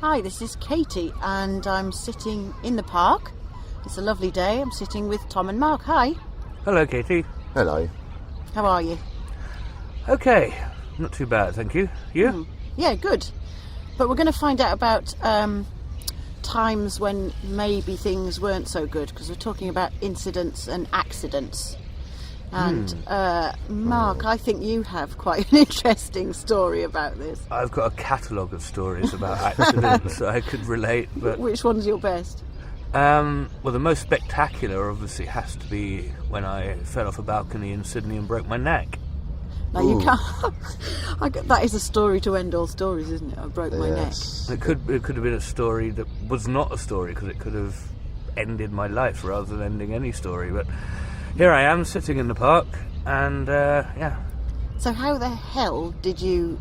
Hi, this is Katie, and I'm sitting in the park. It's a lovely day. I'm sitting with Tom and Mark. Hi. Hello, Katie. Hello. How are you? Okay, not too bad, thank you. You? Yeah, good. But we're going to find out about times when maybe things weren't so good, because we're talking about incidents and accidents. And Mark, I think you have quite an interesting story about this. I've got a catalogue of stories about accidents I could relate, but Which one's your best? well, the most spectacular obviously has to be when I fell off a balcony in Sydney and broke my neck. Now you can't. That is a story to end all stories, isn't it? I broke my neck. It could have been a story that was not a story, because it could have ended my life rather than ending any story. But here I am sitting in the park, and yeah. So how the hell did you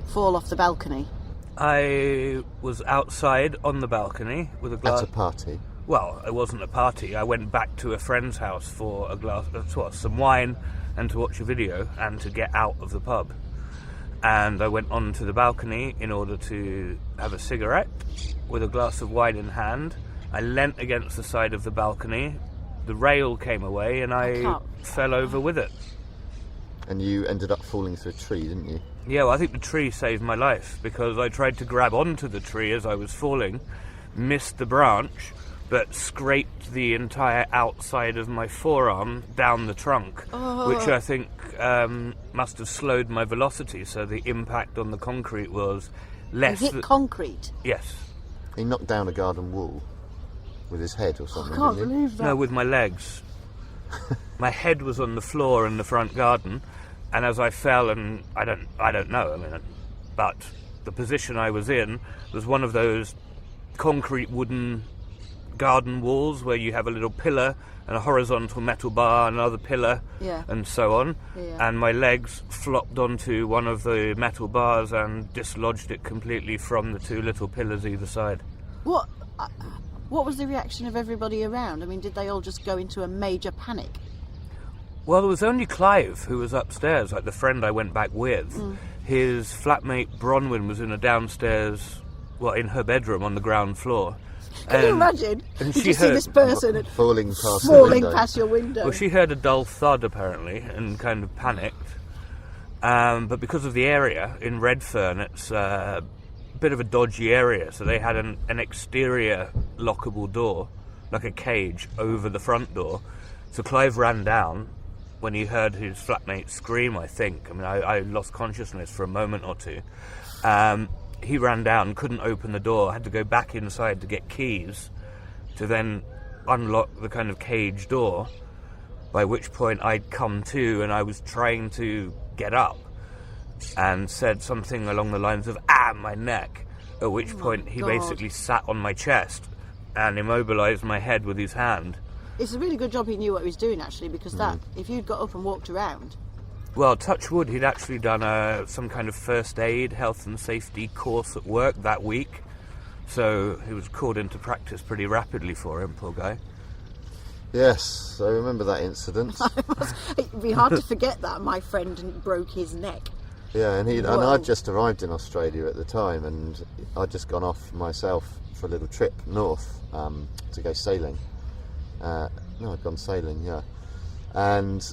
fall off the balcony? I was outside on the balcony with a glass. At a party? Well, it wasn't a party. I went back to a friend's house for a glass of some wine and to watch a video and to get out of the pub. And I went onto the balcony in order to have a cigarette with a glass of wine in hand. I leant against the side of the balcony. The rail came away and I fell over with it. And you ended up falling through a tree, didn't you? Yeah, well, I think the tree saved my life, because I tried to grab onto the tree as I was falling, missed the branch, but scraped the entire outside of my forearm down the trunk, which I think must have slowed my velocity, so the impact on the concrete was less. You hit concrete? Yes. He knocked down a garden wall with his head or something, I can't didn't he? believe that. No, with my legs. My head was on the floor in the front garden, and as I fell, and I don't know, but the position I was in was one of those concrete wooden garden walls where you have a little pillar and a horizontal metal bar and another pillar, and so on. Yeah. And my legs flopped onto one of the metal bars and dislodged it completely from the two little pillars either side. What was the reaction of everybody around? I mean, did they all just go into a major panic? Well, there was only Clive who was upstairs, like the friend I went back with. His flatmate Bronwyn was in a downstairs, well, in her bedroom on the ground floor. Can you imagine? And you just see this person falling past your window. Well, she heard a dull thud apparently and kind of panicked. But because of the area in Redfern, it's a bit of a dodgy area, so they had an exterior lockable door, like a cage, over the front door. So Clive ran down when he heard his flatmate scream, I think. I mean, I lost consciousness for a moment or two. He ran down, couldn't open the door, had to go back inside to get keys to then unlock the kind of cage door, by which point I'd come to and I was trying to get up and said something along the lines of, my neck, at which point he basically sat on my chest and immobilised my head with his hand. It's a really good job he knew what he was doing, actually, because that, if you'd got up and walked around... Well, touch wood, he'd actually done some kind of first aid, health and safety course at work that week, so he was called into practice pretty rapidly for him, poor guy. Yes, I remember that incident. It'd be hard to forget that my friend broke his neck. Yeah, and I'd just arrived in Australia at the time, and I'd just gone off myself for a little trip north to go sailing. I'd gone sailing, yeah. And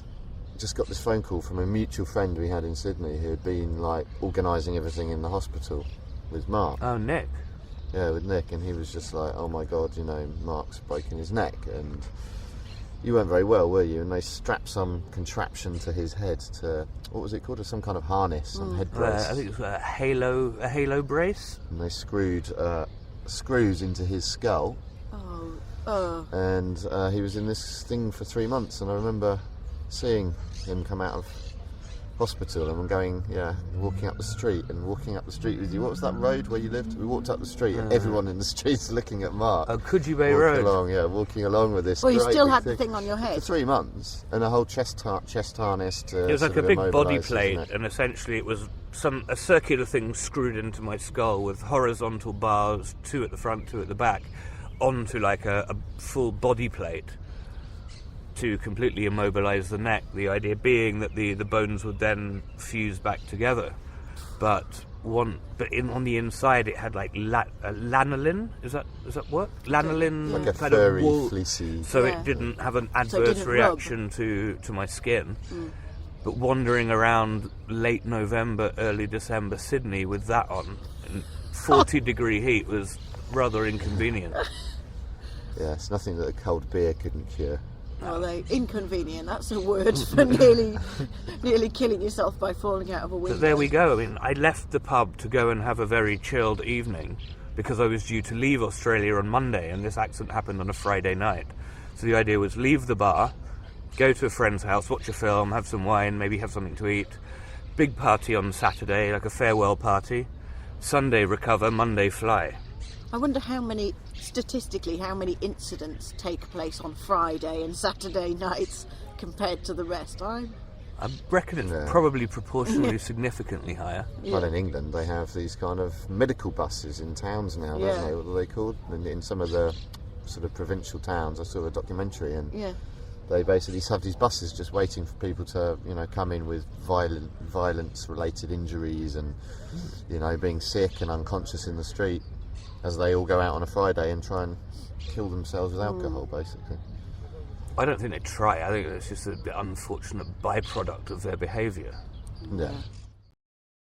just got this phone call from a mutual friend we had in Sydney who had been, like, organising everything in the hospital with Mark. Oh, Nick. Yeah, with Nick, and he was just like, oh my God, Mark's broken his neck, and you weren't very well, were you? And they strapped some contraption to his head to, what was it called? Some kind of harness, some head brace. I think it was a halo brace. And they screwed screws into his skull. And he was in this thing for 3 months, and I remember seeing him come out of hospital, and I'm going, walking up the street with you. What was that road where you lived? We walked up the street, and everyone in the street's looking at Mark. Oh, Coogee Bay Road. Walking along with this. Well, you still had thing. The thing on your head For 3 months, and a whole chest harness to. It was like a big body plate, it? and essentially it was a circular thing screwed into my skull with horizontal bars, 2 at the front, 2 at the back, onto like a full body plate to completely immobilise the neck. The idea being that the bones would then fuse back together. but on the inside it had like lanolin. Does that work? Lanolin, Like a kind furry, of wool, fleecy. so Yeah. it didn't have an So it adverse didn't reaction to my skin. But wandering around late November, early December Sydney with that on, in 40-degree heat was rather inconvenient. Yeah, it's nothing that a cold beer couldn't cure. Well, inconvenient. That's a word for nearly killing yourself by falling out of a window. But there we go. I mean, I left the pub to go and have a very chilled evening because I was due to leave Australia on Monday, and this accident happened on a Friday night. So the idea was leave the bar, go to a friend's house, watch a film, have some wine, maybe have something to eat. Big party on Saturday, like a farewell party. Sunday recover, Monday fly. I wonder statistically how many incidents take place on Friday and Saturday nights compared to the rest. I reckon it's Yeah. probably proportionally significantly higher. Well, in England, they have these kind of medical buses in towns now, Yeah. don't they? What are they called? In some of the sort of provincial towns, I saw a documentary, and Yeah. they basically have these buses just waiting for people to, come in with violence-related injuries and, being sick and unconscious in the street, as they all go out on a Friday and try and kill themselves with alcohol, basically. I don't think they try. I think it's just an unfortunate byproduct of their behaviour. Yeah.